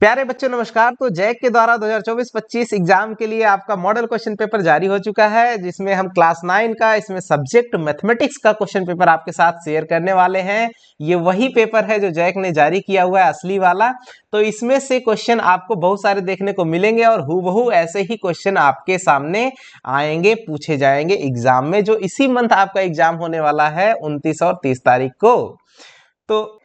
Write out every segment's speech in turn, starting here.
प्यारे बच्चों नमस्कार। तो जैक के द्वारा 2024-25 एग्जाम के लिए आपका मॉडल क्वेश्चन पेपर जारी हो चुका है, जिसमें हम क्लास 9 का इसमें सब्जेक्ट मैथमेटिक्स का क्वेश्चन पेपर आपके साथ शेयर करने वाले हैं। ये वही पेपर है जो जैक ने जारी किया हुआ है, असली वाला। तो इसमें से क्वेश्चन आपको बहुत सारे देखने को मिलेंगे और हूबहू ऐसे ही क्वेश्चन आपके सामने आएंगे, पूछे जाएंगे एग्जाम में, जो इसी मंथ आपका एग्जाम होने वाला है 29 और 30 तारीख को। तो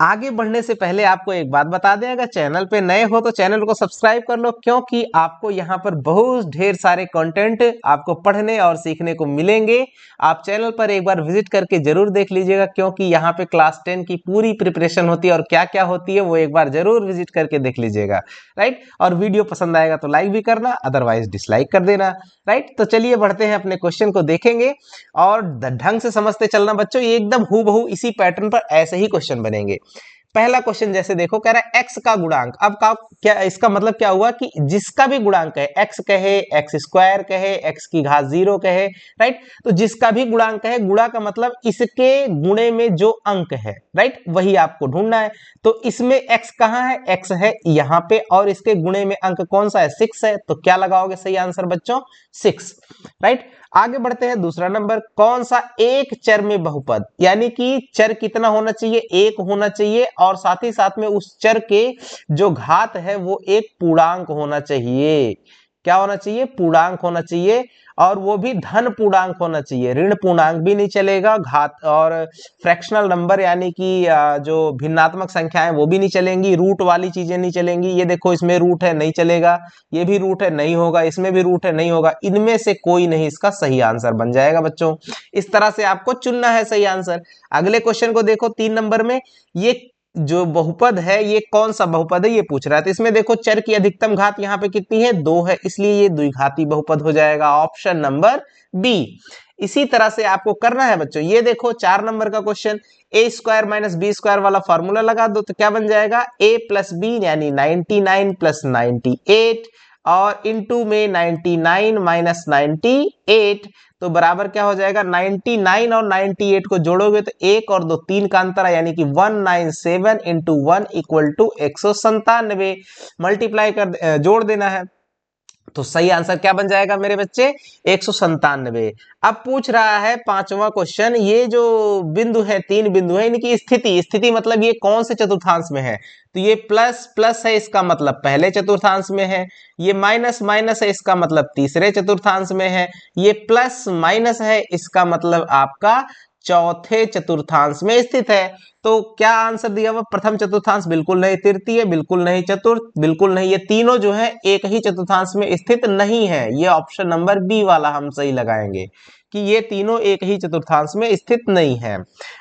आगे बढ़ने से पहले आपको एक बात बता दें, अगर चैनल पे नए हो तो चैनल को सब्सक्राइब कर लो, क्योंकि आपको यहाँ पर बहुत ढेर सारे कंटेंट आपको पढ़ने और सीखने को मिलेंगे। आप चैनल पर एक बार विजिट करके जरूर देख लीजिएगा, क्योंकि यहाँ पे क्लास 10 की पूरी प्रिपरेशन होती है और क्या क्या होती है वो एक बार जरूर विजिट करके देख लीजिएगा। राइट, और वीडियो पसंद आएगा तो लाइक भी करना, अदरवाइज डिसलाइक कर देना। राइट, तो चलिए बढ़ते हैं, अपने क्वेश्चन को देखेंगे और ढंग से समझते चलना बच्चों। ये एकदम हूबहू इसी पैटर्न पर ऐसे ही क्वेश्चन बनेंगे। पहला क्वेश्चन जैसे देखो, कह रहा है एक्स का गुणांक। अब का क्या इसका मतलब क्या हुआ कि जिसका भी गुणांक है, एक्स कहे, एक्स स्क्वायर कहे, एक्स की घात 0 कहे, राइट, तो जिसका भी गुणांक है, गुणा का मतलब इसके गुणे में जो अंक है, राइट, वही आपको ढूंढना है। तो इसमें एक्स कहाँ है? एक्स है यहाँ पे, और इसके गुणे में अंक कौन सा है? 6 है। तो क्या लगाओगे सही आंसर बच्चों? 6। राइट, आगे बढ़ते हैं। दूसरा नंबर, कौन सा एक चर में बहुपद, यानी कि चर कितना होना चाहिए? एक होना चाहिए, और साथ ही साथ में उस चर के जो घात है वो एक पूर्णांक होना चाहिए। क्या होना चाहिए? पूर्णांक होना चाहिए, और वो भी धन पूर्णांक होना चाहिए। ऋण पूर्णांक भी नहीं चलेगा, घात और फ्रैक्शनल नंबर यानी कि जो भिन्नात्मक संख्या है वो भी नहीं चलेंगी, रूट वाली चीजें नहीं चलेंगी। ये देखो इसमें रूट है, नहीं चलेगा, ये भी रूट है, नहीं होगा, इसमें भी रूट है, नहीं होगा। इनमें से कोई नहीं इसका सही आंसर बन जाएगा बच्चों। इस तरह से आपको चुनना है सही आंसर। अगले क्वेश्चन को देखो, 3 नंबर में, ये जो बहुपद है ये कौन सा बहुपद है ये पूछ रहा है। तो इसमें देखो चर की अधिकतम घात यहाँ पे कितनी है? 2 है, इसलिए ये द्विघाती बहुपद हो जाएगा, ऑप्शन नंबर बी। इसी तरह से आपको करना है बच्चों, ये देखो 4 नंबर का क्वेश्चन, ए स्क्वायर माइनस बी स्क्वायर वाला फॉर्मूला लगा दो, तो क्या बन जाएगा? ए प्लस बी यानी 99 प्लस 98, और इनटू में 99 माइनस 98, तो बराबर क्या हो जाएगा? 99 और 98 को जोड़ोगे तो 1 और 2 3 का अंतर है, यानी कि 197 इंटू 1 इक्वल टू 197। मल्टीप्लाई कर जोड़ देना है, तो सही आंसर क्या बन जाएगा मेरे बच्चे? 197। अब पूछ रहा है 5वां क्वेश्चन, ये जो बिंदु है, 3 बिंदु है, इनकी स्थिति, स्थिति मतलब ये कौन से चतुर्थांश में है? तो ये प्लस प्लस है, इसका मतलब पहले चतुर्थांश में है। ये माइनस माइनस है, इसका मतलब तीसरे चतुर्थांश में है। ये प्लस माइनस है, इसका मतलब आपका चौथे चतुर्थांश में स्थित है। तो क्या आंसर दिया हुआ? प्रथम चतुर्थांश बिल्कुल नहीं, तृतीय बिल्कुल नहीं, चतुर्थ बिल्कुल नहीं, ये तीनों जो है एक ही चतुर्थांश में स्थित नहीं है। ये ऑप्शन नंबर बी वाला हम सही लगाएंगे कि ये तीनों एक ही चतुर्थांश में स्थित नहीं है।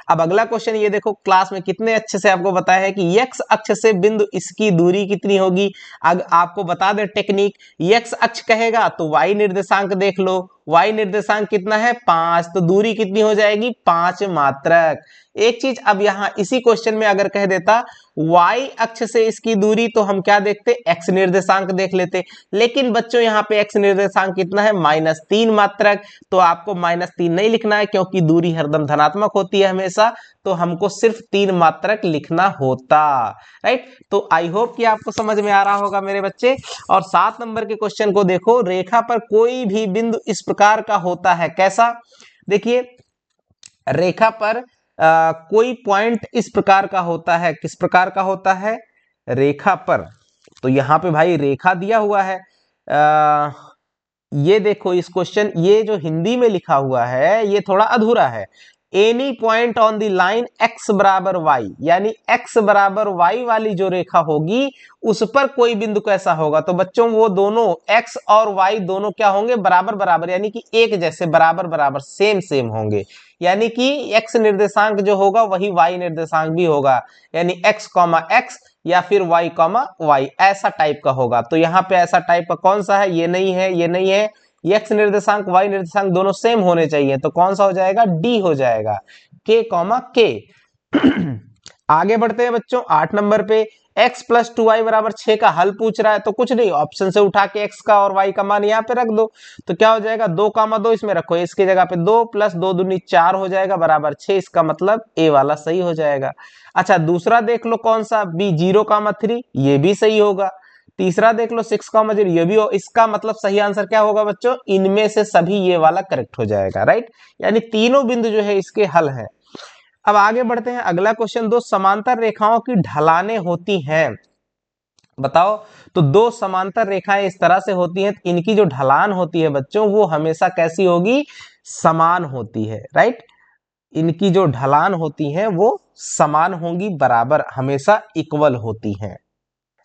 अब अगला क्वेश्चन ये देखो, क्लास में कितने अच्छे से आपको बताया है कि एक्स अक्ष से बिंदु इसकी दूरी कितनी होगी। अब आपको बता दें टेक्निक, एक्स अक्ष कहेगा तो वाई निर्देशांक देख लो, वाई निर्देशांक कितना है? 5, तो दूरी कितनी हो जाएगी? 5 मात्रक। एक चीज अब यहाँ इसी क्वेश्चन में अगर कह देता y अक्ष से इसकी दूरी, तो हम क्या देखते? x निर्देशांक देख लेते। लेकिन बच्चों यहाँ पे x निर्देशांक कितना है? -3 मात्रक। तो आपको -3 नहीं लिखना है, क्योंकि दूरी हरदम धनात्मक होती है हमेशा, तो हमको सिर्फ 3 मात्रक लिखना होता। राइट, तो आई होप कि आपको समझ में आ रहा होगा मेरे बच्चे। और 7 नंबर के क्वेश्चन को देखो, रेखा पर कोई भी बिंदु इस प्रकार का होता है। कैसा? देखिए, रेखा पर कोई पॉइंट इस प्रकार का होता है। किस प्रकार का होता है? रेखा पर, तो यहां पे भाई रेखा दिया हुआ है। ये देखो इस क्वेश्चन, ये जो हिंदी में लिखा हुआ है ये थोड़ा अधूरा है। Any point on the line x बराबर y, यानी x बराबर y वाली जो रेखा होगी उस पर कोई बिंदु कैसा होगा? तो बच्चों वो दोनों x और y दोनों क्या होंगे? बराबर बराबर, यानी कि एक जैसे, बराबर बराबर, सेम सेम होंगे। यानी कि x निर्देशांक जो होगा वही y निर्देशांक भी होगा, यानी x कॉमा x या फिर y कॉमा y, ऐसा टाइप का होगा। तो यहाँ पे ऐसा टाइप का कौन सा है? ये नहीं है, ये नहीं है। x निर्देशांक y निर्देशांक दोनों सेम होने चाहिए, तो कौन सा हो जाएगा? डी हो जाएगा, k कॉमा k। आगे बढ़ते हैं बच्चों 8 नंबर पे, x प्लस 2y बराबर 6 का हल पूछ रहा है, तो कुछ नहीं, ऑप्शन से उठा के x का और y का मान यहाँ पे रख दो, तो क्या हो जाएगा 2,2 इसमें रखो, इसकी जगह पे 2 प्लस 2 दूनी 4 हो जाएगा बराबर 6, इसका मतलब ए वाला सही हो जाएगा। अच्छा दूसरा देख लो कौन सा, b 0,3, ये भी सही होगा। तीसरा देख लो 6,0, ये भी हो, इसका मतलब सही आंसर क्या होगा बच्चों, इनमें से सभी ये वाला करेक्ट हो जाएगा, राइट, यानी तीनों बिंदु जो है इसके हल है। अब आगे बढ़ते हैं, अगला क्वेश्चन, दो समांतर रेखाओं की ढलानें होती हैं, बताओ। तो दो समांतर रेखाएं इस तरह से होती हैं, इनकी जो ढलान होती है बच्चों वो हमेशा कैसी होगी, समान होती है, राइट, इनकी जो ढलान होती है वो समान होंगी, बराबर, हमेशा इक्वल होती हैं,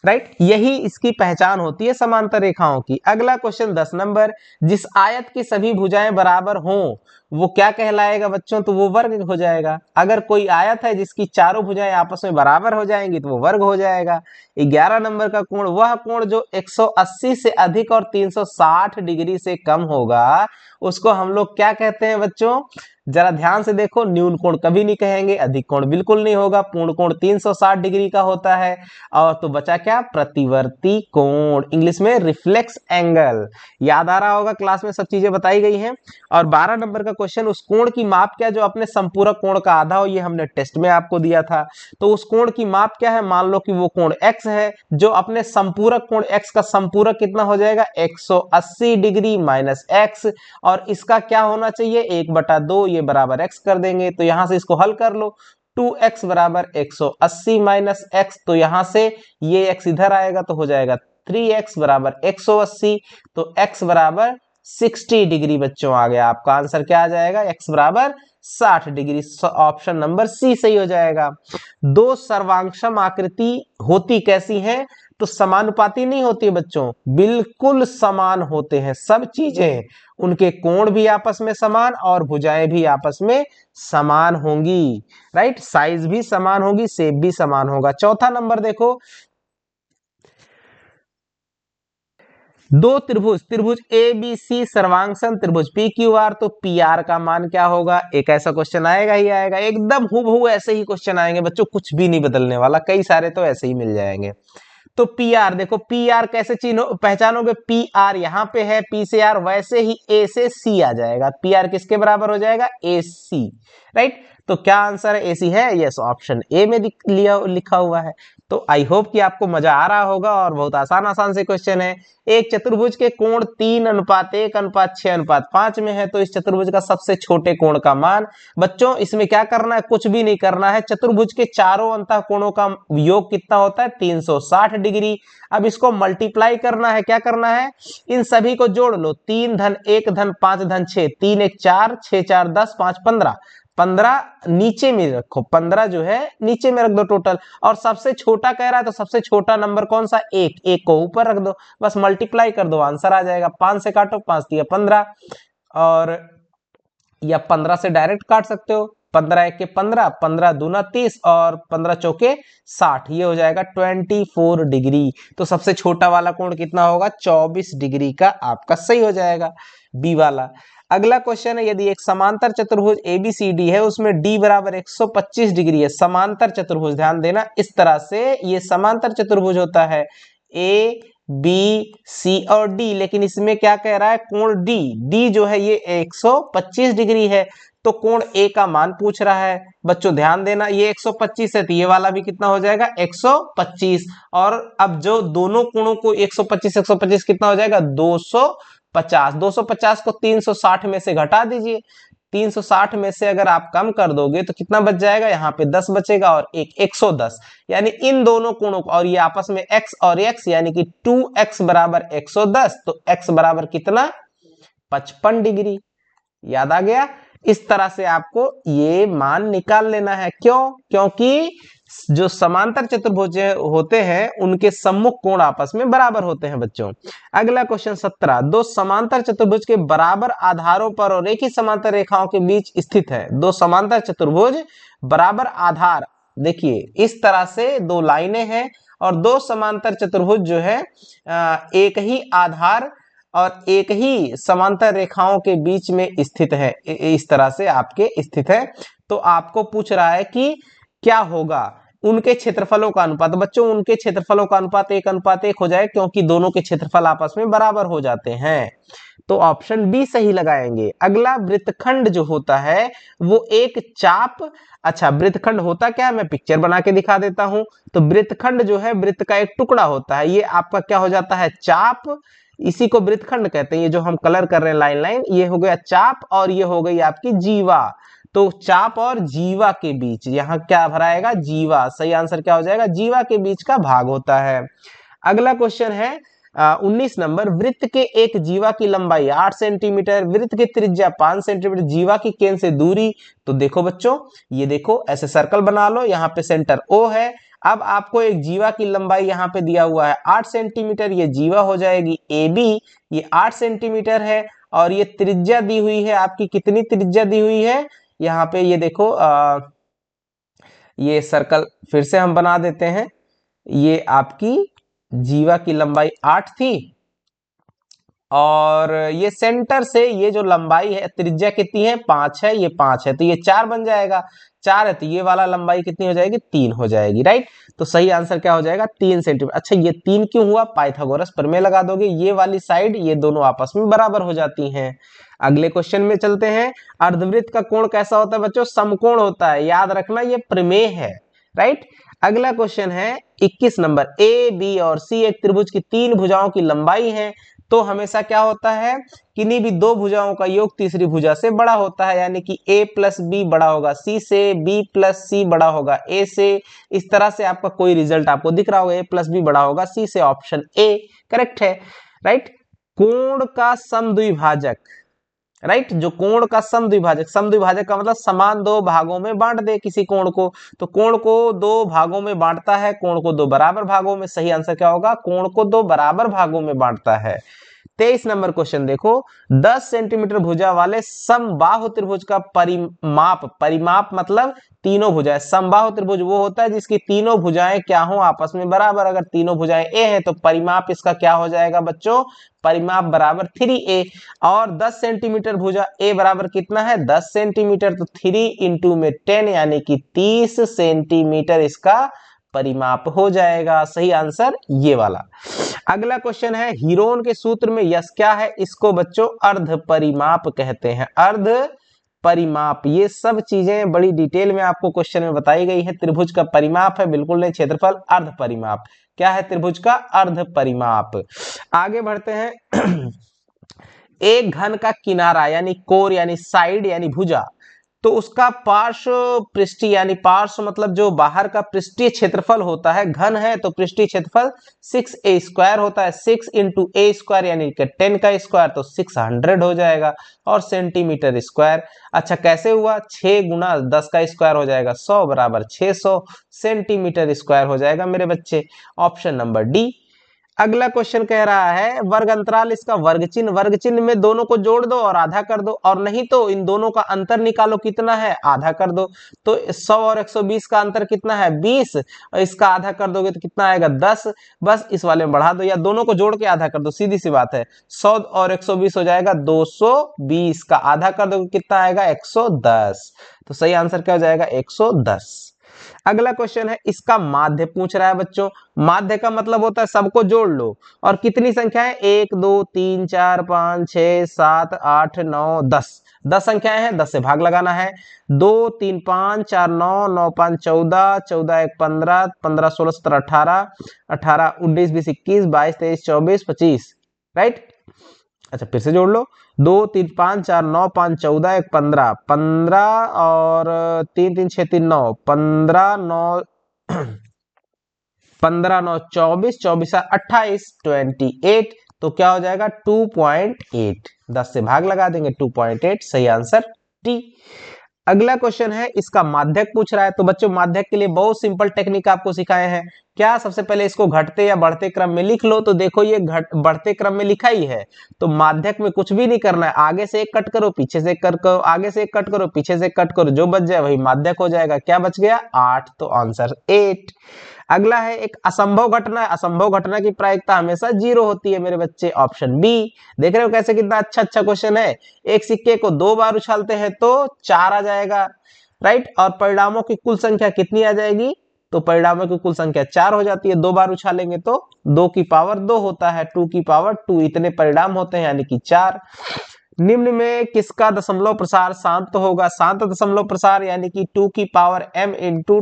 राइट, यही इसकी पहचान होती है समांतर रेखाओं की। अगला क्वेश्चन 10 नंबर, जिस आयत की सभी भुजाएं बराबर हों वो क्या कहलाएगा बच्चों, तो वो वर्ग हो जाएगा। अगर कोई आयत है जिसकी चारों भुजाएं आपस में बराबर हो जाएंगी तो वो वर्ग हो जाएगा। 11 नंबर का कोण, वह कोण जो 180 से अधिक और 360 डिग्री से कम होगा उसको हम लोग क्या कहते हैं बच्चों, जरा ध्यान से देखो, न्यून कोण कभी नहीं कहेंगे, अधिक कोण बिल्कुल नहीं होगा, पूर्ण कोण 360 डिग्री का होता है, और तो बचा क्या, प्रतिवर्ती कोण, इंग्लिश में रिफ्लेक्स एंगल। याद आ रहा होगा, क्लास में सब चीजें बताई गई हैं। और 12 नंबर का क्वेश्चन, उस कोण की माप क्या जो अपने संपूरक कोण का आधा हो, ये हमने टेस्ट में आपको दिया था। तो उस कोण की माप क्या है, मान लो कि वो कोण x है, जो अपने संपूरक कोण x का संपूरक कितना हो जाएगा, 180 डिग्री माइनस x, और इसका क्या होना चाहिए, 1/2, ये बराबर x कर देंगे, तो यहां से इसको हल कर लो, 2x बराबर 180 माइनस x, तो यहां से ये x इधर आएगा तो हो जाएगा 3x बराबर 180, तो x बराबर 60 डिग्री बच्चों आ गया, आपका आंसर क्या आ जाएगा, x बराबर 60 डिग्री, ऑप्शन नंबर सी सही हो जाएगा। दो सर्वांगसम आकृति होती कैसी है, तो समानुपाती नहीं होती है बच्चों, बिल्कुल समान होते हैं सब चीजें, उनके कोण भी आपस में समान और भुजाएं भी आपस में समान होंगी, राइट, साइज भी समान होगी, शेप भी समान होगा। चौथा नंबर देखो, दो त्रिभुज, त्रिभुज ए बी सी सर्वांगसम त्रिभुज पी क्यू आर, तो पी आर का मान क्या होगा, एक ऐसा क्वेश्चन आएगा ही आएगा, एकदम हूबहू ऐसे ही क्वेश्चन आएंगे बच्चों, कुछ भी नहीं बदलने वाला, कई सारे तो ऐसे ही मिल जाएंगे। तो पी आर देखो, पी आर कैसे चिन्ह पहचानोगे, पी आर यहाँ पे है, पी से आर, वैसे ही ए से सी आ जाएगा, पी आर किसके बराबर हो जाएगा, ए सी, राइट, तो क्या आंसर है, ए सी है, यस, ऑप्शन ए में लिखा हुआ है। तो आई होप कि आपको मजा आ रहा होगा, और बहुत आसान आसान से क्वेश्चन है। एक चतुर्भुज के कोण 3:1:6:5 में है, तो इस चतुर्भुज का सबसे छोटे कोण का मान, बच्चों इसमें क्या करना है, कुछ भी नहीं करना है, चतुर्भुज के चारों अंतः कोणों का योग कितना होता है, 360 डिग्री। अब इसको मल्टीप्लाई करना है, क्या करना है, इन सभी को जोड़ लो, 3 धन 1 धन 5 धन 6, 3 1 4, 6 4 10, 5 15, 15 नीचे में रखो, 15 जो है नीचे में रख दो टोटल, और सबसे छोटा कह रहा है तो सबसे छोटा नंबर कौन सा, एक को ऊपर रख दो, बस मल्टीप्लाई कर दो, आंसर आ जाएगा, 5 से काटो, 5 दिया 15, और या 15 से डायरेक्ट काट सकते हो, 15 1 के 15, 15 दूना 30 और 15 चौके 60, ये हो जाएगा 24 डिग्री। तो सबसे छोटा वाला कोण कितना होगा, 24 डिग्री का आपका सही हो जाएगा, बी वाला। अगला क्वेश्चन है, यदि एक समांतर चतुर्भुज एबीसीडी है, उसमें डी बराबर 125 डिग्री है, समांतर चतुर्भुज, ध्यान देना, इस तरह से ये समांतर चतुर्भुज होता है, ए बी सी और डी, लेकिन इसमें क्या कह रहा है, कोण डी, डी जो है ये 125 डिग्री है, तो कोण ए का मान पूछ रहा है बच्चों, ध्यान देना, ये 125 है तो ये वाला भी कितना हो जाएगा, 125, और अब जो दोनों कोणों को 125 125 कितना हो जाएगा, 250, 250 को 360 में से घटा दीजिए, 360 में से अगर आप कम कर दोगे तो कितना बच जाएगा, यहाँ पे 10 बचेगा और एक 110, यानी इन दोनों कोणों को, और ये आपस में x और x, यानी कि 2x बराबर 110, तो x बराबर कितना, 55 डिग्री, याद आ गया। इस तरह से आपको ये मान निकाल लेना है, क्यों, क्योंकि जो समांतर चतुर्भुज होते हैं उनके सम्मुख कोण आपस में बराबर होते हैं बच्चों। अगला क्वेश्चन 17, दो समांतर चतुर्भुज के बराबर आधारों पर और एक ही समांतर रेखाओं के बीच स्थित है, दो समांतर चतुर्भुज बराबर आधार, देखिए इस तरह से दो लाइनें हैं और दो समांतर चतुर्भुज जो है एक ही आधार और एक ही समांतर रेखाओं के बीच में स्थित है, इस तरह से आपके स्थित है। तो आपको पूछ रहा है कि क्या होगा, उनके क्षेत्रफलों का अनुपात। तो बच्चों उनके क्षेत्रफलों का अनुपात 1:1 हो जाए, क्योंकि दोनों के क्षेत्रफल आपस में बराबर हो जाते हैं। तो ऑप्शन बी सही लगाएंगे। अगला वृत्तखंड जो होता है वो एक चाप, अच्छा वृत्तखंड होता क्या है मैं पिक्चर बना के दिखा देता हूं। तो वृत्तखंड जो है वृत्त का एक टुकड़ा होता है, ये आपका क्या हो जाता है चाप, इसी को वृत्तखंड कहते हैं। ये जो हम कलर कर रहे हैं लाइन लाइन, ये हो गया चाप और ये हो गई आपकी जीवा। तो चाप और जीवा के बीच यहाँ क्या भराएगा, जीवा। सही आंसर क्या हो जाएगा, जीवा के बीच का भाग होता है। अगला क्वेश्चन है 19 नंबर, वृत्त के एक जीवा की लंबाई 8 सेंटीमीटर, वृत्त की त्रिज्या 5 सेंटीमीटर, जीवा की केंद्र से दूरी। तो देखो बच्चों, ये देखो ऐसे सर्कल बना लो, यहाँ पे सेंटर O है। अब आपको एक जीवा की लंबाई यहाँ पे दिया हुआ है 8 सेंटीमीटर, ये जीवा हो जाएगी AB, ये 8 सेंटीमीटर है। और ये त्रिज्या दी हुई है आपकी, कितनी त्रिज्या दी हुई है यहाँ पे, ये देखो ये सर्कल फिर से हम बना देते हैं। ये आपकी जीवा की लंबाई 8 थी और ये सेंटर से ये जो लंबाई है त्रिज्या कितनी है 5 है, ये 5 है तो ये 4 बन जाएगा। 4 है तो ये वाला लंबाई कितनी हो जाएगी 3 हो जाएगी, राइट। तो सही आंसर क्या हो जाएगा 3 सेंटीमीटर। अच्छा ये 3 क्यों हुआ, पाइथागोरस प्रमेय लगा दोगे, ये वाली साइड ये दोनों आपस में बराबर हो जाती हैं। अगले क्वेश्चन में चलते हैं। अर्धवृत्त का कोण कैसा होता है बच्चों, समकोण होता है, याद रखना ये प्रमेय है, राइट। अगला क्वेश्चन है 21 नंबर, ए बी और सी एक त्रिभुज की 3 भुजाओं की लंबाई है। तो हमेशा क्या होता है, किन्हीं भी 2 भुजाओं का योग तीसरी भुजा से बड़ा होता है, यानी कि a प्लस बी बड़ा होगा c से, b प्लस सी बड़ा होगा a से। इस तरह से आपका कोई रिजल्ट आपको दिख रहा होगा, a प्लस बी बड़ा होगा c से, ऑप्शन ए करेक्ट है, राइट। कोण का समद्विभाजक, राइट, जो कोण का समद्विभाजक, समद्विभाजक का मतलब समान 2 भागों में बांट दे किसी कोण को। तो कोण को 2 भागों में बांटता है, कोण को 2 बराबर भागों में। सही आंसर क्या होगा, कोण को 2 बराबर भागों में बांटता है। 23 नंबर क्वेश्चन देखो, 10 सेंटीमीटर भुजा वाले समबाहु त्रिभुज का परिमाप, परिमाप मतलब तीनों भुजाएं, समबाहु त्रिभुज वो होता है जिसकी तीनों भुजाएं क्या हो आपस में बराबर। अगर तीनों भुजाएं a है तो परिमाप इसका क्या हो जाएगा बच्चों, परिमाप बराबर 3a। और 10 सेंटीमीटर भुजा a बराबर कितना है 10 सेंटीमीटर, तो 3 इंटू में 10 यानी कि 30 सेंटीमीटर इसका परिमाप हो जाएगा। सही आंसर ये वाला। अगला क्वेश्चन है, हीरोन के सूत्र में यश क्या है, इसको बच्चों अर्ध परिमाप कहते हैं, अर्ध परिमाप। ये सब चीजें बड़ी डिटेल में आपको क्वेश्चन में बताई गई है। त्रिभुज का परिमाप है, बिल्कुल नहीं, क्षेत्रफल। अर्ध परिमाप क्या है, त्रिभुज का अर्ध परिमाप। आगे बढ़ते हैं। एक घन का किनारा यानी कोर यानी साइड यानी भुजा, तो उसका पार्श्व पृष्ठीय यानी पार्श्व मतलब जो बाहर का पृष्ठीय क्षेत्रफल होता है, घन है तो पृष्ठीय क्षेत्रफल 6a स्क्वायर होता है। 6 इंटू ए स्क्वायर यानी कि 10 का स्क्वायर तो 600 हो जाएगा, और सेंटीमीटर स्क्वायर। अच्छा कैसे हुआ, 6 गुना 10 का स्क्वायर हो जाएगा 100 बराबर 600 सेंटीमीटर स्क्वायर हो जाएगा मेरे बच्चे, ऑप्शन नंबर डी। अगला क्वेश्चन कह रहा है, वर्ग अंतराल इसका वर्ग चिन्ह, वर्ग चिन्ह में दोनों को जोड़ दो और आधा कर दो, और नहीं तो इन दोनों का अंतर निकालो, कितना है आधा कर दो। तो 100 और 120 का अंतर कितना है 20, और इसका आधा कर दोगे तो कितना आएगा 10। बस इस वाले में बढ़ा दो या दोनों को जोड़ के आधा कर दो, सीधी सी बात है। 100 और 120 हो जाएगा 220, का आधा कर दोगे कितना आएगा 110। तो सही आंसर क्या हो जाएगा 110। अगला क्वेश्चन है, इसका माध्य पूछ रहा है बच्चों। माध्य का मतलब होता है सबको जोड़ लो, और कितनी संख्या है 1 2 3 4 5 6 7 8 9 10, 10 संख्याएं हैं, 10 से भाग लगाना है। 2 3 5 4 9 9 5 14, 14 1 15, 15 16 17 18, 18 19 20 21 22 23 24 25, राइट। अच्छा फिर से जोड़ लो, 2 3 5 4 9 5 14 1 15, 15 और 3 3 6 3 9, 15 9 15 9 24, 24 28, 28। तो क्या हो जाएगा 2.8, 10 से भाग लगा देंगे 2.8, सही आंसर टी। अगला क्वेश्चन है, इसका माध्यक पूछ रहा है। तो बच्चों माध्यक के लिए बहुत सिंपल टेक्निक आपको सिखाए हैं। क्या, सबसे पहले इसको घटते या बढ़ते क्रम में लिख लो। तो देखो ये बढ़ते क्रम में लिखा ही है, तो माध्यक में कुछ भी नहीं करना है, आगे से एक कट करो पीछे से कट करो, आगे से एक कट करो पीछे से कट करो, जो बच जाए वही माध्यक हो जाएगा। क्या बच गया 8, तो आंसर 8। अगला है, एक असंभव घटना है, असंभव घटना की प्रायिकता हमेशा 0 होती है मेरे बच्चे, ऑप्शन बी। देख रहे हो कैसे, कितना अच्छा अच्छा क्वेश्चन है। एक सिक्के को 2 बार उछालते हैं तो 4 आ जाएगा, राइट। और परिणामों की कुल संख्या कितनी आ जाएगी तो परिणामों की कुल संख्या 4 हो जाती है। 2 बार उछालेंगे तो 2 की पावर 2 होता है, 2 की पावर 2, इतने परिणाम होते हैं यानी कि 4। निम्न में किसका दशमलव प्रसार शांत होगा? शांत दशमलव प्रसार यानी कि 2 की पावर m इंटू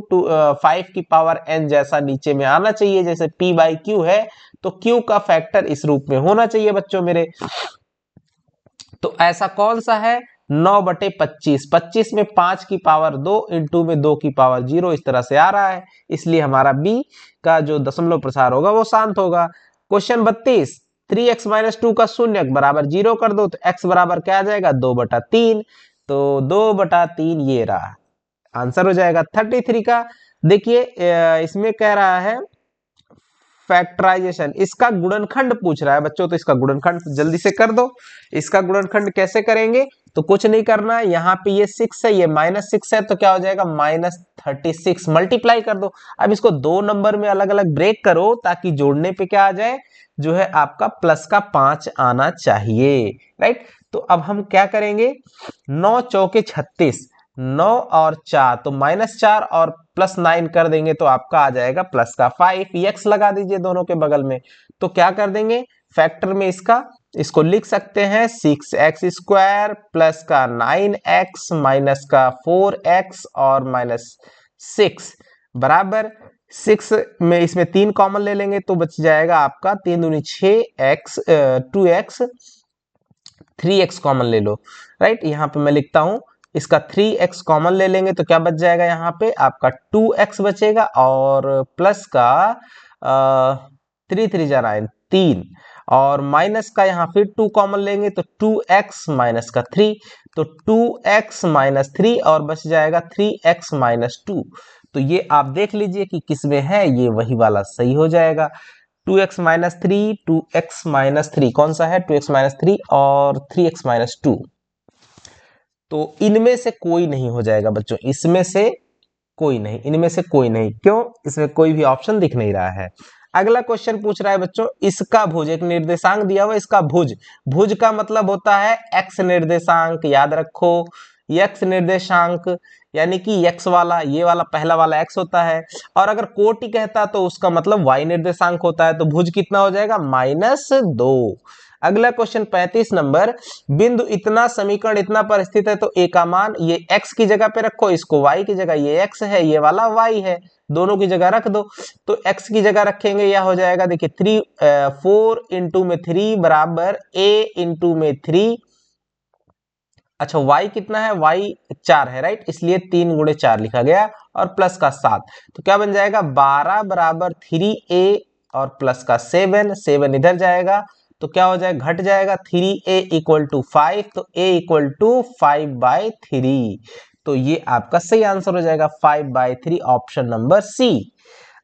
5 की पावर n जैसा नीचे में आना चाहिए। जैसे p बाई क्यू है तो q का फैक्टर इस रूप में होना चाहिए बच्चों मेरे। तो ऐसा कौन सा है? 9/25, 25 में 5 की पावर 2 इंटू में 2 की पावर 0, इस तरह से आ रहा है, इसलिए हमारा बी का जो दशमलव प्रसार होगा वो शांत होगा। क्वेश्चन 32, 3x - 2 का शून्यक बराबर 0 कर दो तो x बराबर क्या आ जाएगा? 2/3, तो 2/3 ये रहा, आंसर हो जाएगा। 33 का देखिए, इसमें कह रहा है फैक्टराइजेशन, इसका गुणनखंड पूछ रहा है बच्चों, तो इसका गुणनखंड जल्दी से कर दो। इसका गुणनखंड कैसे करेंगे? तो कुछ नहीं करना है, यहाँ पे ये 6 है, ये -6 है, तो क्या हो जाएगा? -36 मल्टीप्लाई कर दो। अब इसको 2 नंबर में अलग अलग ब्रेक करो ताकि जोड़ने पे क्या आ जाए, जो है आपका प्लस का 5 आना चाहिए, राइट। तो अब हम क्या करेंगे, 9 चौके 36, 9 और 4 तो -4 और +9 कर देंगे तो आपका आ जाएगा प्लस का 5। x लगा दीजिए दोनों के बगल में, तो क्या कर देंगे फैक्टर में इसको लिख सकते हैं 6x² प्लस का 9x माइनस का 4x और -6 बराबर 6 में इसमें 3 कॉमन ले लेंगे तो बच जाएगा आपका 3 दूनी 6x, 2x, 3x कॉमन ले लो, राइट। यहाँ पे मैं लिखता हूं इसका 3x कॉमन ले लेंगे तो क्या बच जाएगा, यहाँ पे आपका 2x बचेगा और प्लस का 3 3 जा 9, 3 और माइनस का यहाँ फिर 2 कॉमन लेंगे तो 2x माइनस का 3, तो 2x माइनस 3 और बच जाएगा 3x माइनस 2। तो ये आप देख लीजिए कि किस में है, ये वही वाला सही हो जाएगा। 2x माइनस 3, 2x माइनस 3 कौन सा है? 2x माइनस 3 और 3x माइनस 2। तो इनमें से कोई नहीं हो जाएगा बच्चों, इसमें से कोई नहीं, इनमें से कोई नहीं। क्यों? इसमें कोई भी ऑप्शन दिख नहीं रहा है। अगला क्वेश्चन पूछ रहा है बच्चों, इसका भुज, एक निर्देशांक दिया हुआ, इसका भुज, भुज का मतलब होता है x निर्देशांक, याद रखो x निर्देशांक यानी कि x वाला, ये वाला पहला वाला x होता है, और अगर कोटि कहता तो उसका मतलब y निर्देशांक होता है, तो भुज कितना हो जाएगा? -2। अगला क्वेश्चन 35 नंबर, बिंदु इतना समीकरण इतना पर स्थित है तो a का मान, ये x की जगह पे रखो, इसको y की जगह, ये x है ये वाला y है, दोनों की जगह रख दो। तो x की जगह रखेंगे, यह हो जाएगा देखिए 4 इंटू में 3 बराबर a इंटू में 3, अच्छा y कितना है? y 4 है, राइट, इसलिए 3 गुणे 4 लिखा गया और प्लस का 7, तो क्या बन जाएगा 12 बराबर 3a और प्लस का 7, 7 इधर जाएगा तो क्या हो जाएगा? घट जाएगा, 3a इक्वल टू 5, तो a इक्वल टू 5/3, तो ये आपका सही आंसर हो जाएगा 5/3, ऑप्शन नंबर सी।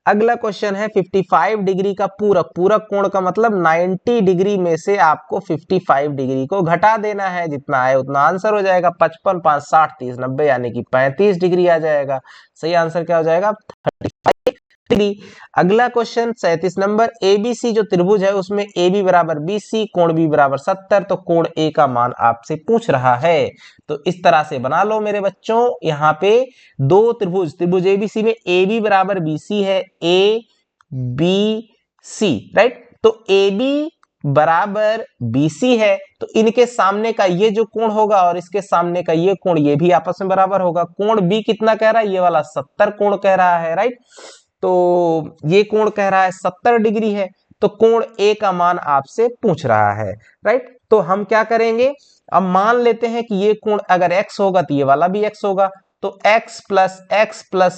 अगला क्वेश्चन है 55 डिग्री का पूरक, पूरक कोण का मतलब 90 डिग्री में से आपको 55 डिग्री को घटा देना है, जितना है उतना आंसर हो जाएगा। 55 5 60 30 90 यानी कि 35 डिग्री आ जाएगा। सही आंसर क्या हो जाएगा? 35 डिग्री। अगला क्वेश्चन 37 नंबर, एबीसी जो त्रिभुज है उसमें AB बराबर BC, कोण B बराबर 70, तो कोण A का मान आपसे पूछ रहा है। तो इस तरह से बना लो मेरे बच्चों, यहाँ पे दो त्रिभुज एबीसी में AB बराबर BC है, ABC, राइट। तो AB बराबर BC है, तो इनके सामने का ये जो कोण होगा और इसके सामने का ये कोण, ये भी आपस में बराबर होगा। कोण B कितना कह रहा है? ये वाला 70 कोण कह रहा है, राइट। तो ये कोण कह रहा है 70 डिग्री है, तो कोण A का मान आपसे पूछ रहा है, राइट। तो हम क्या करेंगे, अब मान लेते हैं कि ये कोण अगर x होगा तो ये वाला भी x होगा, तो x प्लस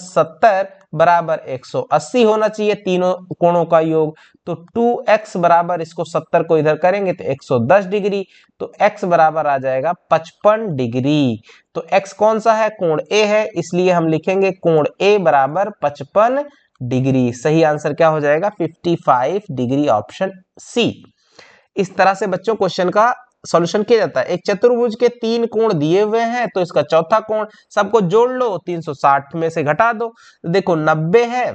70 बराबर 180 होना चाहिए, तीनों कोणों का योग। तो 2x बराबर, इसको 70 को इधर करेंगे तो 110 डिग्री, तो x बराबर आ जाएगा 55 डिग्री। तो x कौन सा है? कोण A है, इसलिए हम लिखेंगे कोण A बराबर 55 डिग्री। सही आंसर क्या हो जाएगा? 55 डिग्री, ऑप्शन सी। इस तरह से बच्चों क्वेश्चन का सॉल्यूशन किया जाता है। एक चतुर्भुज के 3 कोण दिए हुए हैं, तो इसका चौथा कोण सबको जोड़ लो, 360 में से घटा दो, देखो 90 है,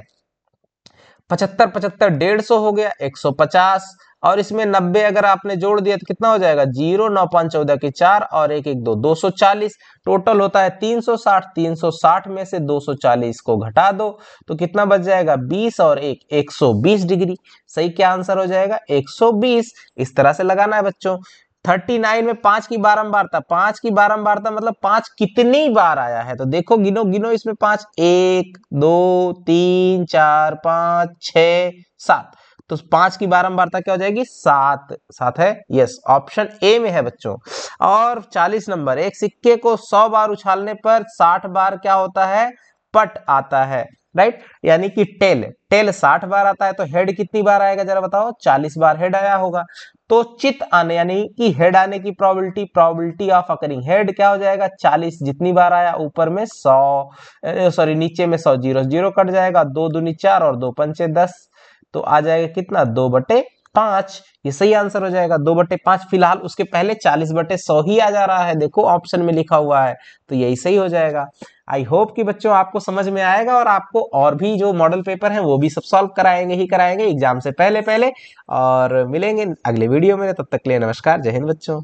75 75 150 हो गया 150, और इसमें 90 अगर आपने जोड़ दिया तो कितना हो जाएगा 0, 9 5 14 की 4 और 1 1 2 240, टोटल होता है 360। 360 में से 240 को घटा दो तो कितना बच जाएगा 20 और 1 120 डिग्री। सही क्या आंसर हो जाएगा 120। इस तरह से लगाना है बच्चों। 39 में 5 की बारंबारता, 5 की बारंबारता मतलब 5 कितनी बार आया है, तो देखो गिनो गिनो इसमें 5, 1 2 3 4 5 6 7, तो 5 की बारंबारता क्या हो जाएगी 7। 7 है, यस ऑप्शन ए में है बच्चों। और 40 नंबर, एक सिक्के को 100 बार उछालने पर 60 बार क्या होता है पट आता है, राइट, यानी कि टेल। टेल 60 बार आता है तो हेड कितनी बार आएगा जरा बताओ, 40 बार हेड आया होगा। तो चित आने यानी कि हेड आने की प्रोबेबिलिटी ऑफ अकरिंग हेड क्या हो जाएगा 40, जितनी बार आया ऊपर में 100 सॉरी नीचे में 100, 0 0 कट जाएगा, 2 दूनी 4 और 2 पंचे 10, तो आ जाएगा कितना 2/5। ये सही आंसर हो जाएगा 2/5। फिलहाल उसके पहले 40/100 ही आ जा रहा है, देखो ऑप्शन में लिखा हुआ है, तो यही सही हो जाएगा। आई होप कि बच्चों आपको समझ में आएगा और आपको और भी जो मॉडल पेपर हैं वो भी सब सॉल्व कराएंगे ही कराएंगे एग्जाम से पहले पहले। और मिलेंगे अगले वीडियो में, तब तक के लिए नमस्कार, जय हिंद बच्चों।